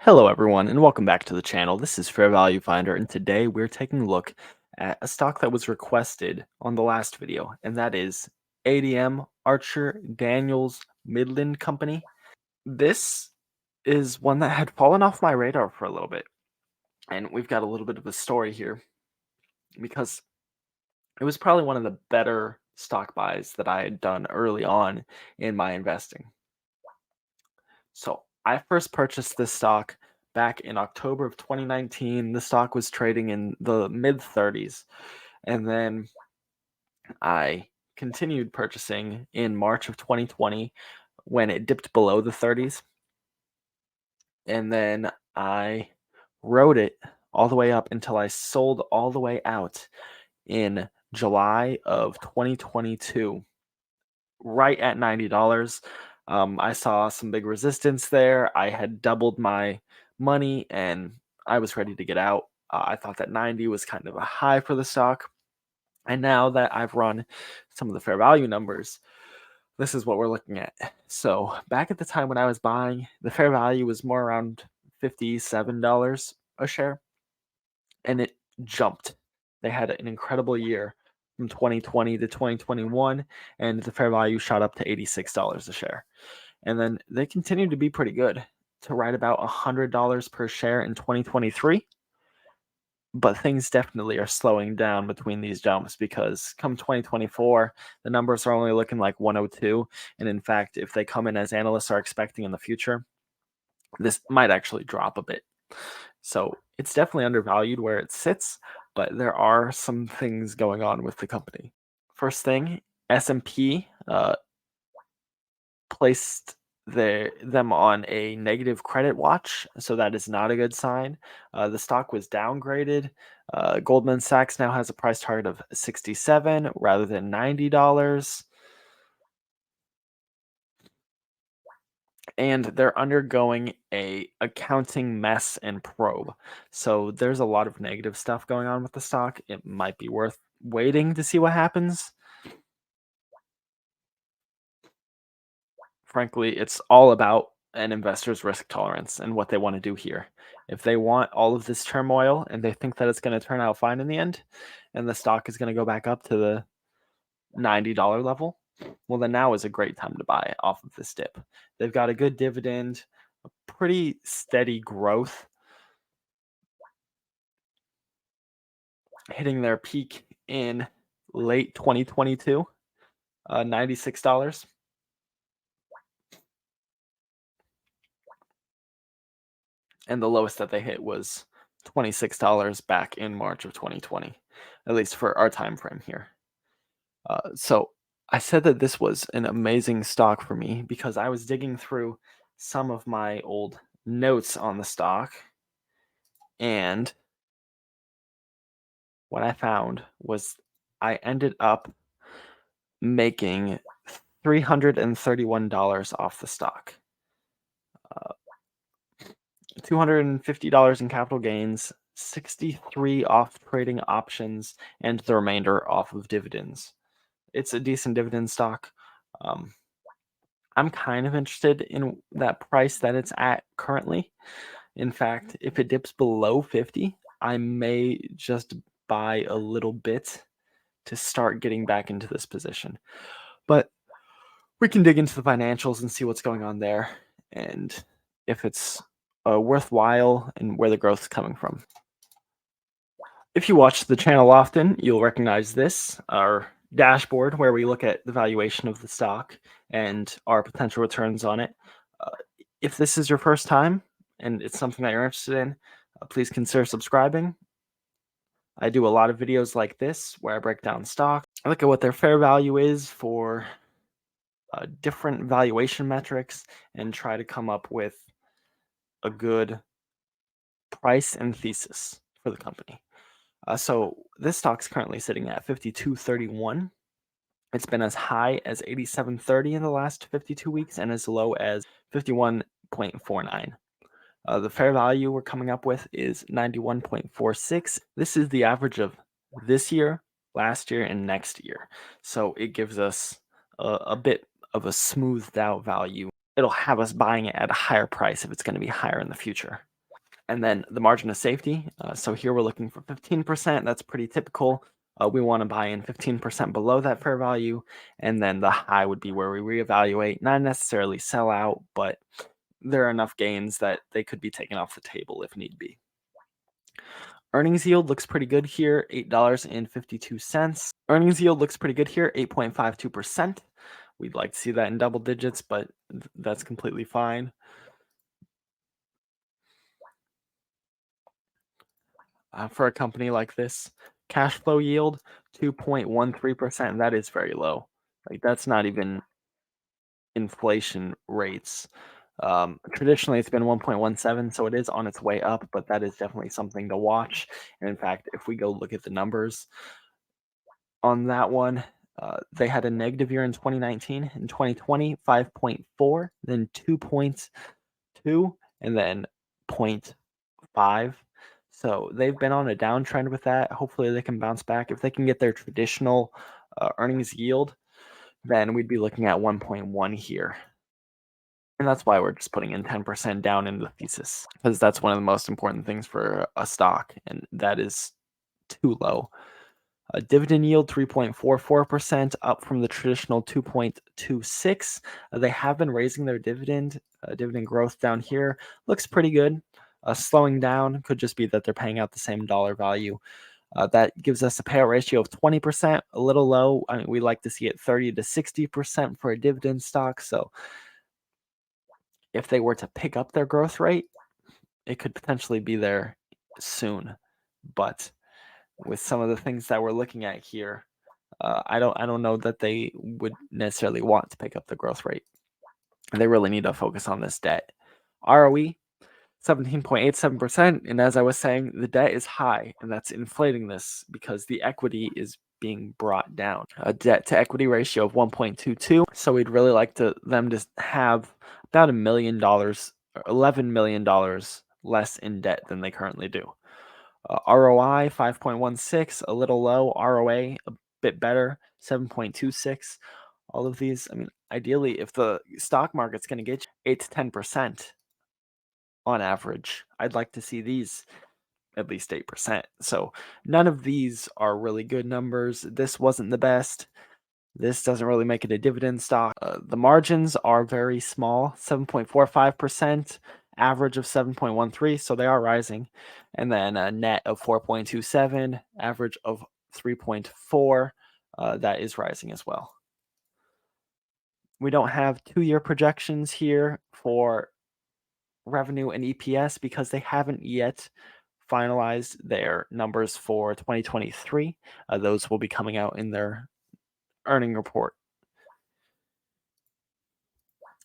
Hello, everyone, and welcome back to the channel. This is Fair Value Finder, and today we're taking a look at a stock that was requested on the last video, and that is ADM Archer Daniels Midland Company. This is one that had fallen off my radar for a little bit, and we've got a little bit of a story here because it was probably one of the better stock buys that I had done early on in my investing. So I first purchased this stock back in October of 2019. The stock was trading in the mid 30s. And then I continued purchasing in March of 2020 when it dipped below the 30s. And then I rode it all the way up until I sold all the way out in July of 2022, right at $90. I saw some big resistance there. I had doubled my money and I was ready to get out. I thought that 90 was kind of a high for the stock. And now that I've run some of the fair value numbers, this is what we're looking at. So back at the time when I was buying, the fair value was more around $57 a share, and it jumped. They had an incredible year from 2020 to 2021, and the fair value shot up to $86 a share. And then they continued to be pretty good to right about $100 per share in 2023. But things definitely are slowing down between these jumps because come 2024, the numbers are only looking like 102. And in fact, if they come in as analysts are expecting in the future, this might actually drop a bit. So it's definitely undervalued where it sits, but there are some things going on with the company. First thing, S&P placed them on a negative credit watch, so that is not a good sign. The stock was downgraded. Goldman Sachs now has a price target of 67 rather than $90. And they're undergoing a accounting mess and probe. So there's a lot of negative stuff going on with the stock. It might be worth waiting to see what happens. Frankly, it's all about an investor's risk tolerance and what they want to do here. If they want all of this turmoil and they think that it's going to turn out fine in the end and the stock is going to go back up to the $90 level, well, then now is a great time to buy off of this dip. They've got a good dividend, a pretty steady growth, hitting their peak in late 2022, $96. And the lowest that they hit was $26 back in March of 2020, at least for our time frame here. So I said that this was an amazing stock for me because I was digging through some of my old notes on the stock, and what I found was I ended up making $331 off the stock. $250 in capital gains, 63 off trading options, and the remainder off of dividends. It's a decent dividend stock. I'm kind of interested in that price that it's at currently. In fact, if it dips below 50, I may just buy a little bit to start getting back into this position. But we can dig into the financials and see what's going on there and if it's worthwhile and where the growth is coming from. If you watch the channel often, you'll recognize this, our dashboard, where we look at the valuation of the stock and our potential returns on it. If this is your first time and it's something that you're interested in, please consider subscribing. I do a lot of videos like this where I break down stock. I look at what their fair value is for different valuation metrics and try to come up with a good price and thesis for the company. So this stock's currently sitting at 52.31. It's been as high as 87.30 in the last 52 weeks and as low as 51.49. The fair value we're coming up with is 91.46. This is the average of this year, last year, and next year. So it gives us a bit of a smoothed out value. It'll have us buying it at a higher price if it's going to be higher in the future. And then the margin of safety. So here we're looking for 15%. That's pretty typical. We want to buy in 15% below that fair value. And then the high would be where we reevaluate, not necessarily sell out, but there are enough gains that they could be taken off the table if need be. Earnings yield looks pretty good here, $8.52. Earnings yield looks pretty good here, 8.52%. We'd like to see that in double digits, but that's completely fine. For a company like this, cash flow yield 2.13%. That is very low. Like that's not even inflation rates. Traditionally, it's been 1.17, so it is on its way up, but that is definitely something to watch. And in fact, if we go look at the numbers on that one, they had a negative year in 2019. In 2020, 5.4, then 2.2, and then 0.5. So they've been on a downtrend with that. Hopefully, they can bounce back. If they can get their traditional earnings yield, then we'd be looking at 1.1 here. And that's why we're just putting in 10% down into the thesis, because that's one of the most important things for a stock, and that is too low. Dividend yield 3.44%, up from the traditional 2.26. They have been raising their dividend. Dividend growth down here looks pretty good. Slowing down could just be that they're paying out the same dollar value. That gives us a payout ratio of 20%, a little low. I mean, we like to see it 30 to 60% for a dividend stock. So if they were to pick up their growth rate, it could potentially be there soon. But with some of the things that we're looking at here, I don't know that they would necessarily want to pick up the growth rate. They really need to focus on this debt. ROE 17.87%, and as I was saying, the debt is high, and that's inflating this because the equity is being brought down. A debt to equity ratio of 1.22. So we'd really like them to have about $1 million, $11 million less in debt than they currently do. ROI 5.16, a little low. ROA a bit better, 7.26. All of these, I mean, ideally, if the stock market's going to get you 8 to 10% on average, I'd like to see these at least 8%. So none of these are really good numbers. This wasn't the best. This doesn't really make it a dividend stock. The margins are very small, 7.45%, average of 7.13, so they are rising. And then a net of 4.27, average of 3.4, that is rising as well. We don't have 2-year projections here for revenue and EPS because they haven't yet finalized their numbers for 2023. Those will be coming out in their earning report.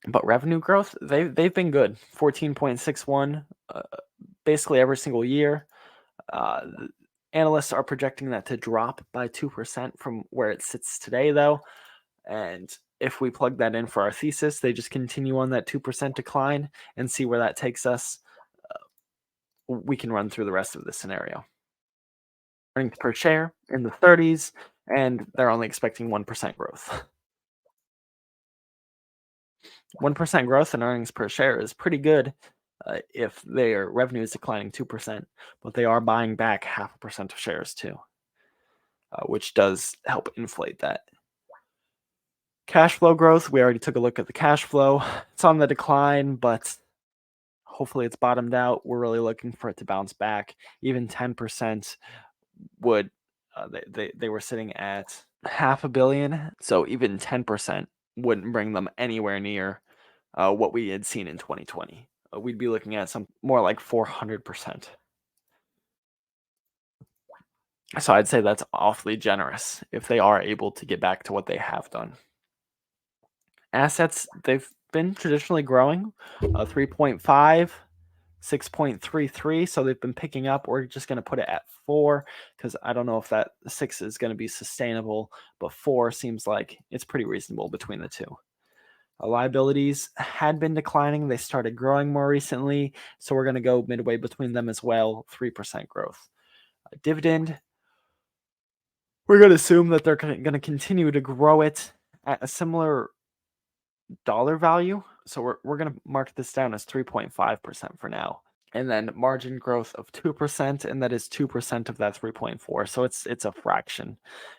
But revenue growth, they've been good. 14.61 basically every single year. Analysts are projecting that to drop by 2% from where it sits today, though. And if we plug that in for our thesis, they just continue on that 2% decline and see where that takes us. We can run through the rest of the scenario. Earnings per share in the 30s, and they're only expecting 1% growth. 1% growth in earnings per share is pretty good if their revenue is declining 2%, but they are buying back 0.5% of shares too, which does help inflate that. Cash flow growth, we already took a look at the cash flow. It's on the decline, but hopefully it's bottomed out. We're really looking for it to bounce back. Even 10% would, they were sitting at $500 million, so even 10% wouldn't bring them anywhere near what we had seen in 2020. We'd be looking at some more like 400%. So I'd say that's awfully generous if they are able to get back to what they have done. Assets, they've been traditionally growing, 3.5, 6.33, so they've been picking up. We're just going to put it at 4 because I don't know if that 6 is going to be sustainable, but 4 seems like it's pretty reasonable between the two. Liabilities had been declining. They started growing more recently, so we're going to go midway between them as well, 3% growth. Dividend, we're going to assume that they're going to continue to grow it at a similar dollar value. So we're going to mark this down as 3.5% for now. and then margin growth of 2%, and that is 2% of that 3.4. So it's a fraction.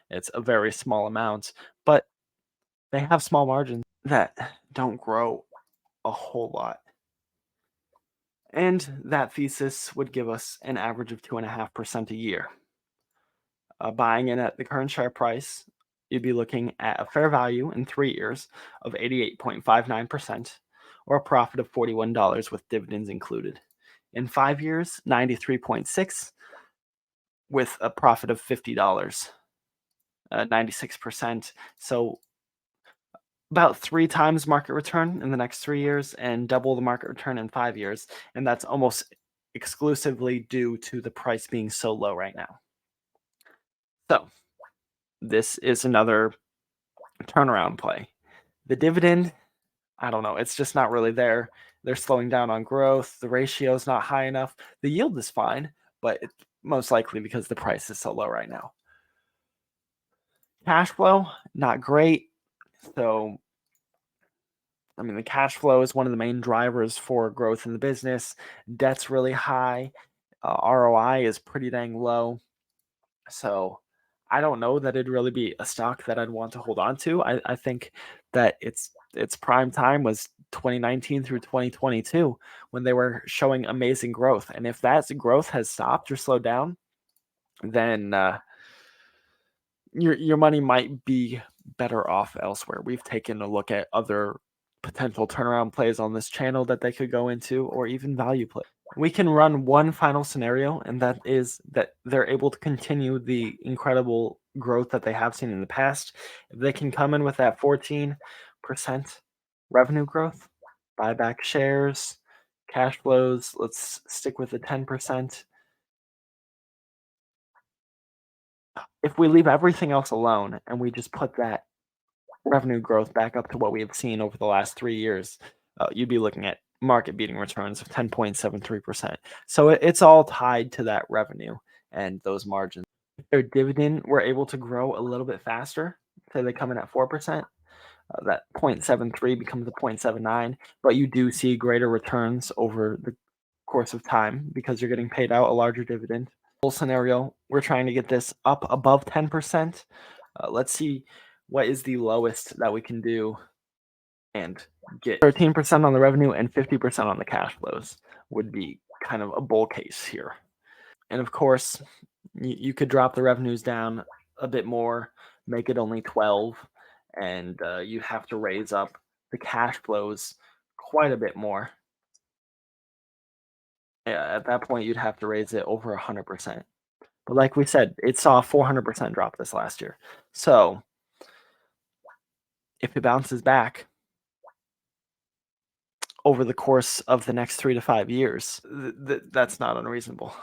It's a very small amount, but they have small margins that don't grow a whole lot. And that thesis would give us an average of 2.5% a year. Buying in at the current share price, you'd be looking at a fair value in 3 years of 88.59%, or a profit of $41 with dividends included. In 5 years, 93.6 with a profit of $50, 96%. So about 3 times market return in the next 3 years and double the market return in 5 years. And that's almost exclusively due to the price being so low right now. So this is another turnaround play. The dividend, I don't know, it's just not really there. They're slowing down on growth. The ratio is not high enough. The yield is fine, but it's most likely because the price is so low right now. Cash flow, not great. So, I mean, the cash flow is one of the main drivers for growth in the business. Debt's really high. ROI is pretty dang low. So, I don't know that it'd really be a stock that I'd want to hold on to. I think that its prime time was 2019 through 2022 when they were showing amazing growth. And if that growth has stopped or slowed down, then your money might be better off elsewhere. We've taken a look at other potential turnaround plays on this channel that they could go into, or even value play. We can run one final scenario, and that is that they're able to continue the incredible growth that they have seen in the past. If they can come in with that 14% revenue growth, buy back shares, cash flows, let's stick with the 10%. If we leave everything else alone and we just put that revenue growth back up to what we have seen over the last 3 years, you'd be looking at market-beating returns of 10.73%. So it's all tied to that revenue and those margins. If their dividend were able to grow a little bit faster, say they come in at 4%, that 0.73 becomes a 0.79, but you do see greater returns over the course of time because you're getting paid out a larger dividend. Scenario, we're trying to get this up above 10%. Let's see what is the lowest that we can do and get 13% on the revenue and 50% on the cash flows would be kind of a bull case here. And of course, you could drop the revenues down a bit more, make it only 12, and you have to raise up the cash flows quite a bit more. Yeah, at that point, you'd have to raise it over 100%. But like we said, it saw a 400% drop this last year. So if it bounces back over the course of the next 3 to 5 years, that's not unreasonable.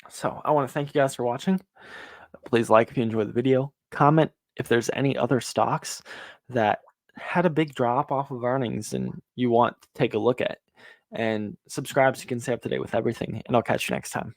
So I want to thank you guys for watching. Please like if you enjoyed the video. Comment if there's any other stocks that had a big drop off of earnings and you want to take a look at. And subscribe so you can stay up to date with everything. And I'll catch you next time.